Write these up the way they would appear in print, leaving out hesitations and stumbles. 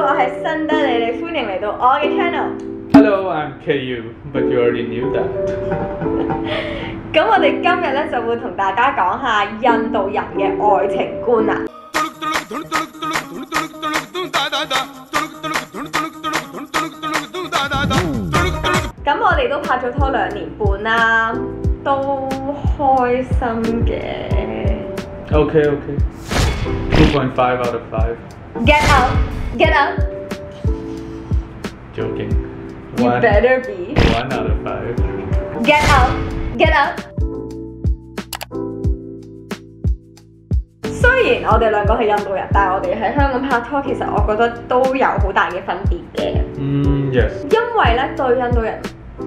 我係新德里，歡迎嚟到我嘅 channel。Hello, I'm KU, but you already knew that. 咁我哋今日咧就會同大家講下印度人嘅愛情觀啦。咁我哋都拍咗拖2年半啦，都開心嘅。Okay. 2.5 out of 5. Get out! Get out! Joking. You better be. 1 out of 5. Get out! Get out! 雖然我哋兩個係印度人，但係我哋喺香港拍拖，其實我覺得都有好大嘅分別嘅。Yes. 因為咧對印度人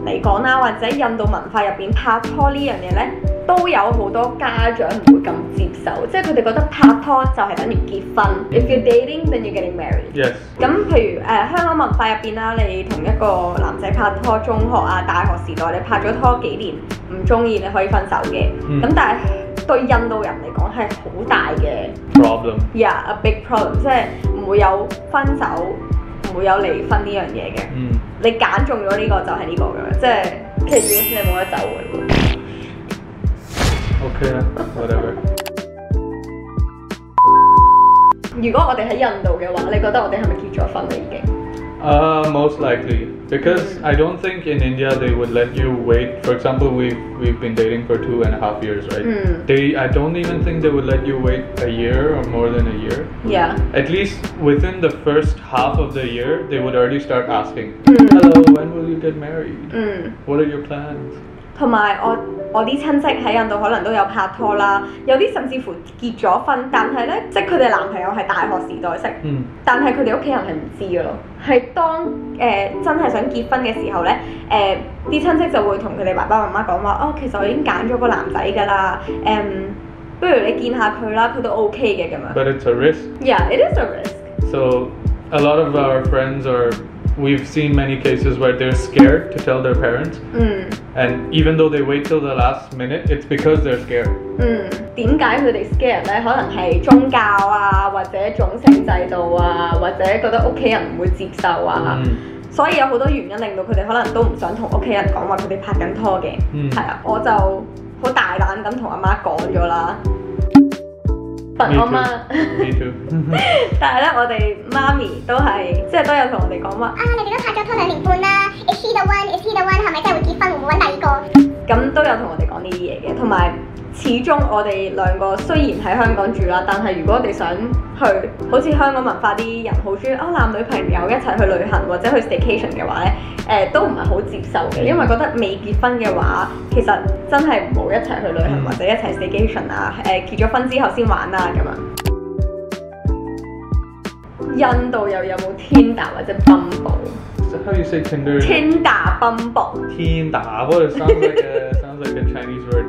嚟講啦，或者印度文化入邊拍拖呢樣嘢咧，都有好多家長唔會咁接受，即係佢哋覺得拍拖就係等於結婚。If you're dating, then you're getting married. Yes. 咁譬如香港文化入邊啦，你同一個男仔拍拖，中學啊、大學時代，你拍咗拖幾年唔中意，你可以分手嘅。咁但係對印度人嚟講係好大嘅 problem. Yeah, a big problem， 即係唔會有分手，唔會有離婚呢樣嘢嘅。你揀中咗呢個就係呢個嘅，即係其實你冇得走嘅。Okay, whatever. 如果我哋喺印度嘅話，你覺得我哋係咪結咗婚啦已經？Most likely, because I don't think in India they would let you wait. For example, we've been dating for 2.5 years, right? I don't even think they would let you wait a year or more than a year. Yeah. At least within the first half of the year, they would already start asking, "Hello, when will you get married? What are your plans?" 同埋我啲親戚喺印度可能都有拍拖啦，有啲甚至乎結咗婚，但係咧，即係佢哋男朋友係大學時代識，但係佢哋屋企人係唔知嘅咯。係當真係想結婚嘅時候咧，啲親戚就會同佢哋爸爸媽媽講話，哦，其實我已經揀咗個男仔㗎啦，不如你見下佢啦，佢都 OK 嘅咁樣。But it's a risk. Yeah, it is a risk. So a lot of our friends we've seen many cases where they're scared to tell their parents. And even though they wait till the last minute, it's because they're scared. 點解佢哋 scared 咧？可能係宗教啊，或者種姓制度啊，或者覺得屋企人唔會接受啊。所以有好多原因令到佢哋可能都唔想同屋企人講話佢哋拍緊拖嘅。係啊，我就好大膽咁同阿媽講咗啦。我媽 Me too. 但係咧，我哋媽咪都係即係都有同我哋講話你哋都拍咗拖2年半啦 ，Is he the one? Is he the one? 係咪真係會結婚？會唔會揾第二個？咁都有同我哋講呢啲嘢嘅，同埋始終我哋兩個雖然喺香港住啦，但係如果我哋想去好似香港文化啲人好中意男女朋友一齊去旅行或者去 staycation 嘅話咧，都唔係好接受嘅，因為覺得未結婚嘅話，其實真係唔好一齊去旅行或者一齊 staycation 啊，結咗婚之後先玩啦咁樣。印度又有冇 Tinder 或者 Bumble？ How do you say Tinder? Tinder, Bumble. Tinder. What? It sounds like a Chinese word.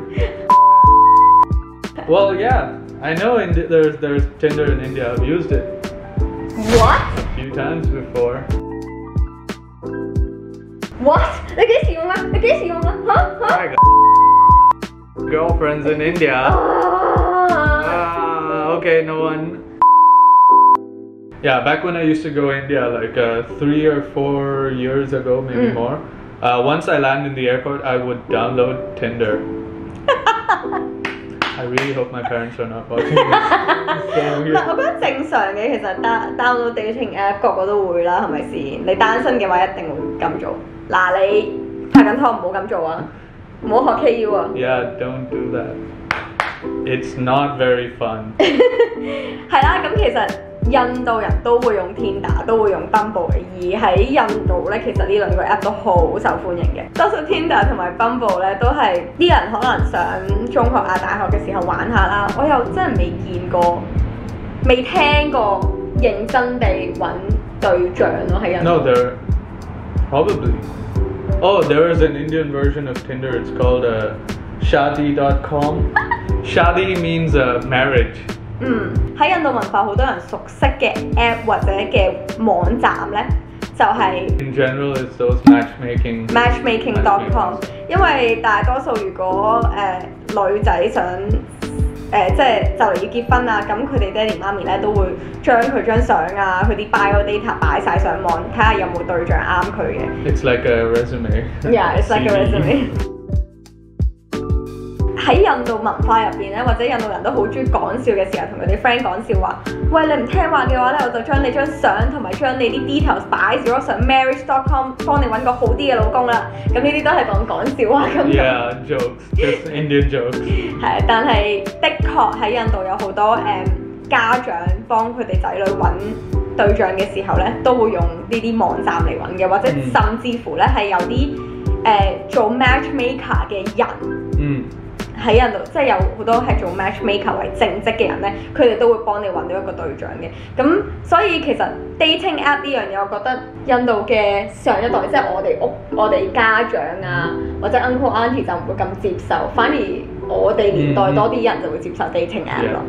Well, yeah, I know there's Tinder in India. I've used it. What? A few times before. What? 你幾時用啊？你幾時用啊？嚇？ I got girlfriends in India. Okay, no one. Yeah, back when I used to go India, like 3 or 4 years ago, maybe more. Once I land in the airport, I would download Tinder. I really hope my parents are not watching this. 唔係，我覺得正常嘅，其實 download dating app 個個都會啦，係咪先？你單身嘅話一定會咁做。嗱，你拍緊拖唔好咁做啊，唔好學 KU 啊。Yeah, don't do that. It's not very fun. 係啦，咁其實印度人都會用 Tinder， 都會用 Bumble 嘅，而喺印度咧，其實呢2個 app 都好受歡迎嘅。多數 Tinder 同埋 Bumble 咧，都係啲人可能上中學啊、大學嘅時候玩下啦。我又真係未見過、未聽過認真地揾對象咯喺印度。No, there probably. Oh, there is an Indian version of Tinder. It's called Shadi.com. Shadi means marriage. 喺印度文化好多人熟悉嘅 app 或者嘅網站咧，就係 In general, it's those matchmaking.com。因為大多數如果女仔想即係就嚟要結婚啊，咁佢哋爹哋媽咪咧都會將佢張相啊、佢啲 bio data 擺晒上網，睇下有冇對象啱佢嘅。It's like a resume. Yeah, it's like a resume. 喺印度文化入邊咧，或者印度人都好中意講笑嘅時候，同佢哋 friend 講笑話，喂，你唔聽話嘅話咧，我就將你張相同埋將你啲 details 擺咗上 marriage.com， 幫你揾個好啲嘅老公啦。咁呢啲都係講笑話咁。Yeah, jokes, just Indian jokes. 係，但係的確喺印度有好多家長幫佢哋仔女揾對象嘅時候咧，都會用呢啲網站嚟揾嘅，或者甚至乎咧係有啲做 matchmaker 嘅人。喺印度即係有好多係做 matchmaker 為正職嘅人咧，佢哋都會幫你揾到一個對象嘅。咁所以其實 dating app 呢樣嘢，我覺得印度嘅上一代，即係我哋家長啊，或者 uncle auntie 就唔會咁接受，反而我哋年代多啲人就會接受 dating app 咯。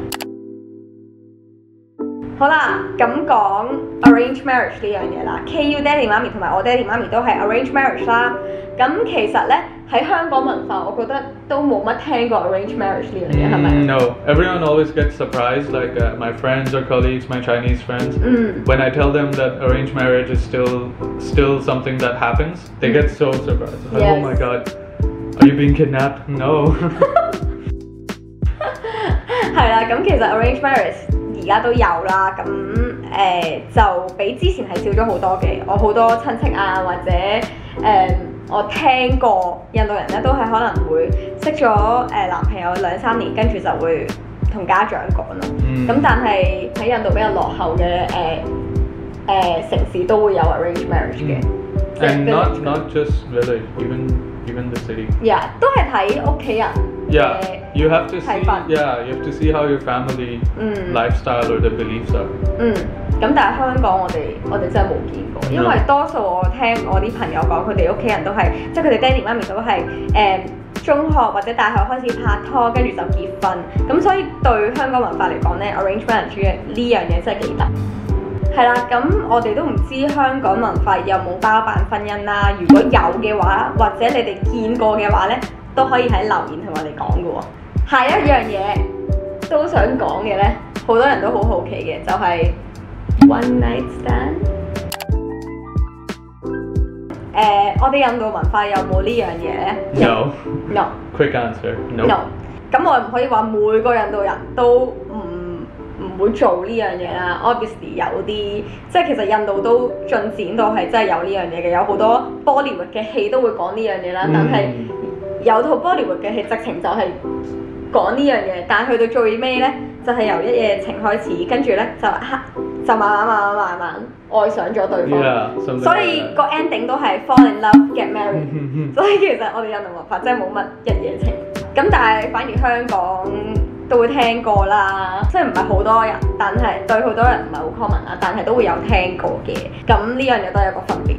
好啦，咁講 arrange marriage 呢樣嘢啦 ，KU 爹哋媽咪同埋我爹哋媽咪都係 arrange marriage 啦。咁其實咧喺香港文化，我覺得都冇乜聽過 arrange marriage 呢樣嘢，係咪？No, everyone always gets surprised, like my friends or colleagues, my Chinese friends. When I tell them that arranged marriage is still something that happens, they get so surprised. Like, Yes. Oh my god, are you being kidnapped? No. 係啦，咁其實 arrange marriage 而家都有啦，咁就比之前係少咗好多嘅。我好多親戚啊，或者我聽過印度人咧，都係可能會識咗男朋友2-3年，跟住就會同家長講咯。咁但係喺印度比較落後嘅城市都會有 arrange marriage 嘅。And not just village, even the city. Yeah， 都係睇屋企人。Yeah, you have to see. Yeah, you have to see how your family lifestyle or the beliefs are. 咁但係香港我哋真係冇見過，因為多數我聽我啲朋友講，佢哋屋企人都係，即係佢哋爹哋媽咪都係中學或者大學開始拍拖，跟住就結婚。咁所以對香港文化嚟講咧 ，arrange marriage 呢樣嘢真係幾得。係啦，咁我哋都唔知香港文化有冇包辦婚姻啦。如果有嘅話，或者你哋見過嘅話咧，都可以喺留言同我哋講嘅喎。下一樣嘢都想講嘅咧，好多人都好好奇嘅，就係 one night stand。我哋印度文化有冇呢樣嘢咧 No. Quick answer. No. 咁我唔可以話每個印度人都唔會做呢樣嘢啦。Obviously 有啲，即係其實印度都進展到係真係有呢樣嘢嘅，有好多 Bollywood 嘅戲都會講呢樣嘢啦。但係有套 Bollywood 嘅戲直情就係講呢樣嘢，但係去到最尾咧，就係由一夜情開始，跟住咧就慢慢愛上咗對方。Yeah, 所以個 ending 都係 fall in love get married。所以其實我哋印度文化真係冇乜一夜情。咁但係反而香港都會聽過啦，即係唔係好多人，但係對好多人唔係好 common 啦，但係都會有聽過嘅。咁呢樣嘢都有一個分別。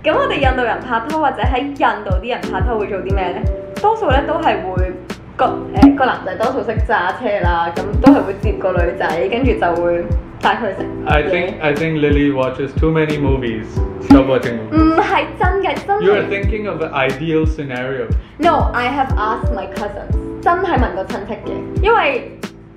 咁我哋印度人拍拖或者喺印度啲人拍拖會做啲咩呢？多數咧都係會個男仔多數識揸車啦，咁都係會接個女仔，跟住就會帶佢食。I think Lily watches too many movies. Stop watching movies. 唔係真嘅，真係。You are thinking of an ideal scenario. No, I have asked my cousins. 真係問過親戚嘅，因為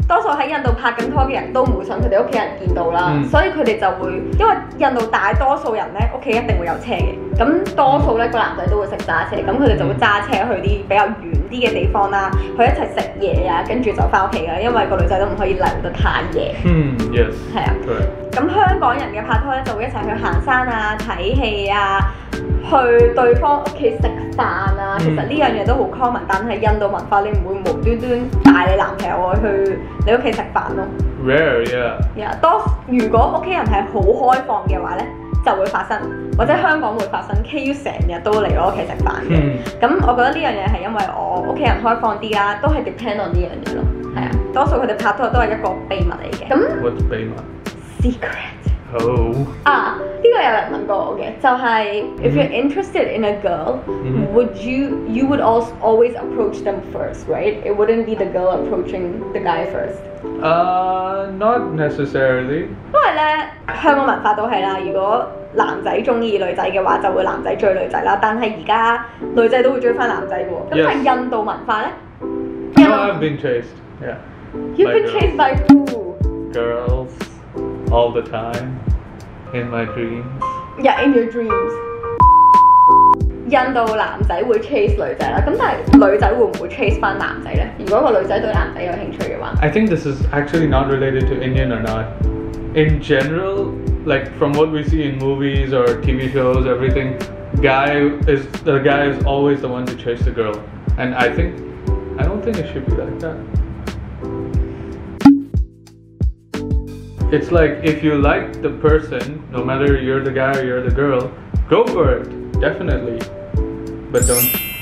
多數喺印度拍緊拖嘅人都唔會想佢哋屋企人見到啦，所以佢哋就會，因為印度大多數人咧屋企一定會有車嘅，咁多數咧個男仔都會識揸車，咁佢哋就會揸車去啲比較遠啲嘅地方啦，去一齊食嘢啊，跟住就翻屋企㗎，因為個女仔都唔可以留得太夜。Yes。係啊。咁香港人嘅拍拖咧就會一齊去行山啊、睇戲啊、去對方屋企食飯啊。其實呢樣嘢都好 common， 但係印度文化你唔會無端端帶你男朋友去你屋企食飯咯。Rare, yeah. 如果屋企人係好開放嘅話咧，就會發生，或者香港會發生。KU 成日都嚟我屋企食飯嘅，咁我覺得呢樣嘢係因為我屋企人開放啲啦，都係 depend on 呢樣嘢咯。係啊，多數佢哋拍拖都係一個秘密嚟嘅。咁 What's 秘密 ？Secret。Oh。呢個有人問過我嘅，就係 if you're interested in a girl, would you would always approach them first, right? It wouldn't be the girl approaching the guy first. Not necessarily. 因為咧香港文化都係啦，如果男仔中意女仔嘅話，就會男仔追女仔啦。但係而家女仔都會追翻男仔嘅喎。咁係印度文化咧， No, I've been chased. Yeah. You've been chased by who? Girls, all the time, in my dreams. Yeah, in your dreams. 印度男仔會 chase 女仔啦，咁但係女仔會唔會 chase 翻男仔咧？如果個女仔對男仔有興趣嘅話 I think this is actually not related to Indian or not. In general, like from what we see in movies or TV shows, everything, the guy is always the one to chase the girl, and I don't think it should be like that. It's like if you like the person, no matter you're the guy or you're the girl, go for it, definitely. But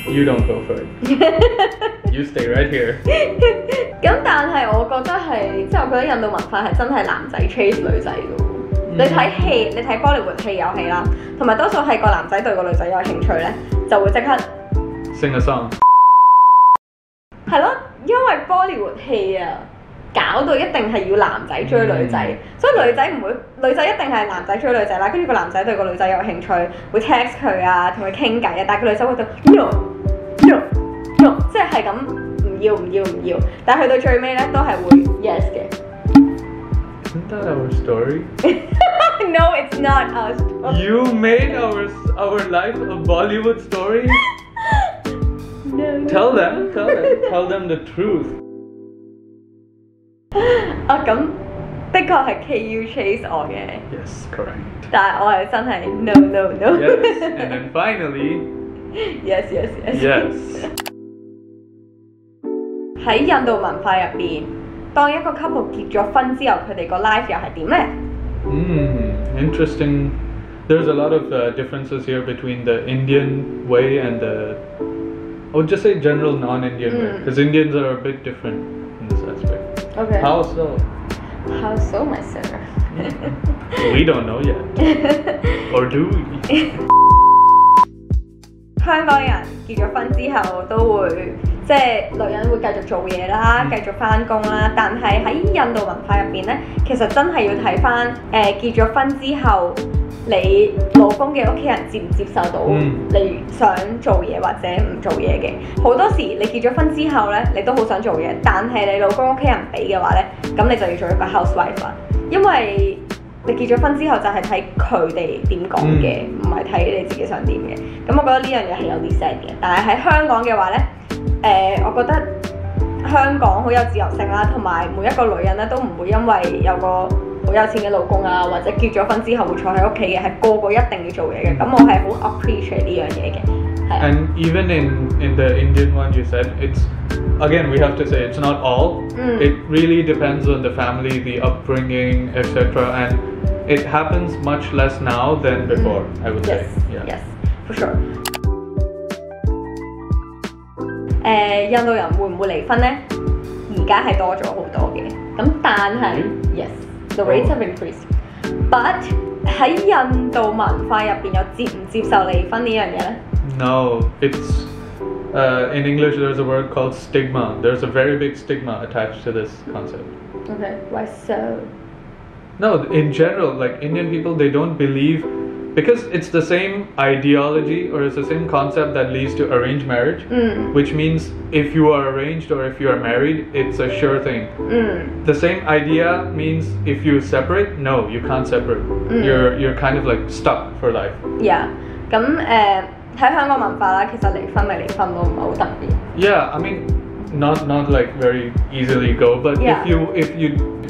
you don't go for it. You stay right here. 咁但係我覺得係，即係我覺得印度文化係真係男仔 chase 女仔嘅喎。你睇戲，你睇 Bollywood 戲有戲啦，同埋多數係個男仔對個女仔有興趣咧，就會即刻 Sing a song. 係咯，因為 Bollywood 戲啊，搞到一定係要男仔追女仔，所以女仔唔會，女仔一定係男仔追女仔啦。跟住個男仔對個女仔有興趣，會 text 佢啊，同佢傾偈啊，但係個女仔會對 no， 即係咁唔要，但係去到最尾咧都係會 yes 嘅。Isn't that our story? No, it's not our story. You made our life a Bollywood story? No. Tell them the truth. 啊咁，的確係 KU chase 我嘅。Yes, correct. 但係我係真係 no. Yes, and then finally. Yes. Yes. 喺印度文化入邊，當一個 couple 結咗婚之後，佢哋個 life 又係點咧？ Interesting. There's a lot of differences here between the Indian way and I would just say general non-Indian way, because Indians are a bit different in this aspect. Okay. How so? How so, my sir? We don't know yet. Or do we? 香港人結咗婚之後都會，即係女人會繼續做嘢啦，繼續返工啦。但係喺印度文化入邊咧，其實真係要睇返結咗婚之後，你老公嘅屋企人接唔接受到你想做嘢或者唔做嘢嘅。好多時你結咗婚之後咧，你都好想做嘢，但係你老公屋企人唔俾嘅話咧，咁你就要做一個 housewife 啦，因為你結咗婚之後就係睇佢哋點講嘅，唔係睇你自己想點嘅。咁我覺得呢樣嘢係有啲 sad 嘅。但係喺香港嘅話咧，我覺得香港好有自由性啦，同埋每一個女人咧都唔會因為有個好有錢嘅老公啊，或者結咗婚之後會坐喺屋企嘅，係個個一定要做嘢嘅。咁我係好 appreciate 呢樣嘢嘅。And even in the Indian one you said, it's again we have to say it's not all. It really depends on the family, the upbringing, etc. And it happens much less now than before, I would say. Yes, for sure. 印度人會唔會離婚呢？而家係多咗好多嘅。咁但係 yes，the rates have increased. But 喺印度文化入邊有接唔接受離婚呢樣嘢呢？ No, it's in English there's a word called stigma. There's a very big stigma attached to this concept. Okay, why so? No, in general, like Indian people, they don't believe, because it's the same ideology or it's the same concept that leads to arranged marriage, which means if you are arranged or if you are married, it's a sure thing. The same idea means if you separate, no, you can't separate. You're kind of like stuck for life. Yeah. 咁喺香港文化啦，其實離婚咪離婚咯，唔係好特別。Yeah, I mean, not like very easily go, but if you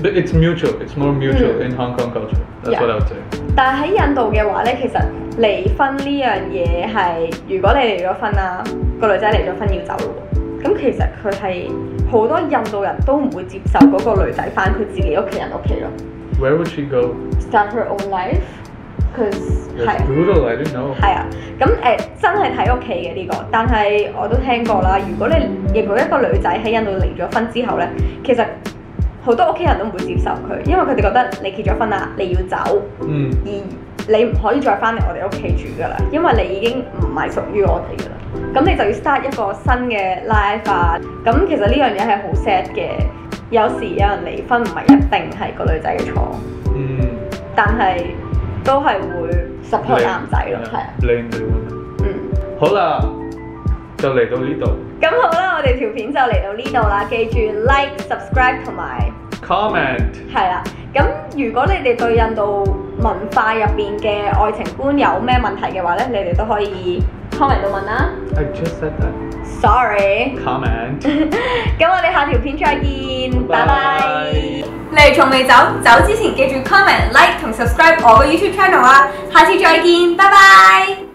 it's mutual. It's more mutual in Hong Kong culture. That's what I would say. 但係喺印度嘅話咧，其實離婚呢樣嘢係，如果你離咗婚啦，個女仔離咗婚要走咯，咁其實佢係好多印度人都唔會接受嗰個女仔返佢自己屋企人屋企咯。Where would she go? Start her own life. That's brutal, I didn't know. 係啊，咁真係睇屋企嘅呢個，但係我都聽過啦。如果一個女仔喺印度離咗婚之後咧，其實好多屋企人都唔會接受佢，因為佢哋覺得你結咗婚啦，你要走，而你唔可以再翻嚟我哋屋企住噶啦，因為你已經唔係屬於我哋噶啦。咁你就要 start 一個新嘅 life 啊。咁其實呢樣嘢係好 sad 嘅。有時有人離婚唔係一定係個女仔嘅錯，但係都係會 support 男仔咯，係啊。Blame the woman. 好啦，就嚟到呢度。咁好啦，我哋條片就嚟到呢度啦，記住 like、subscribe 同埋 comment。係啦，咁如果你哋對印度文化入邊嘅愛情觀有咩問題嘅話咧，你哋都可以 comment 度問啦。I just said that. Sorry. Comment. 咁我哋下條片再見，拜拜。拜。嚟從未走，走之前記住 comment、like 同 subscribe 我個 YouTube channel 啊！下次再見，拜拜。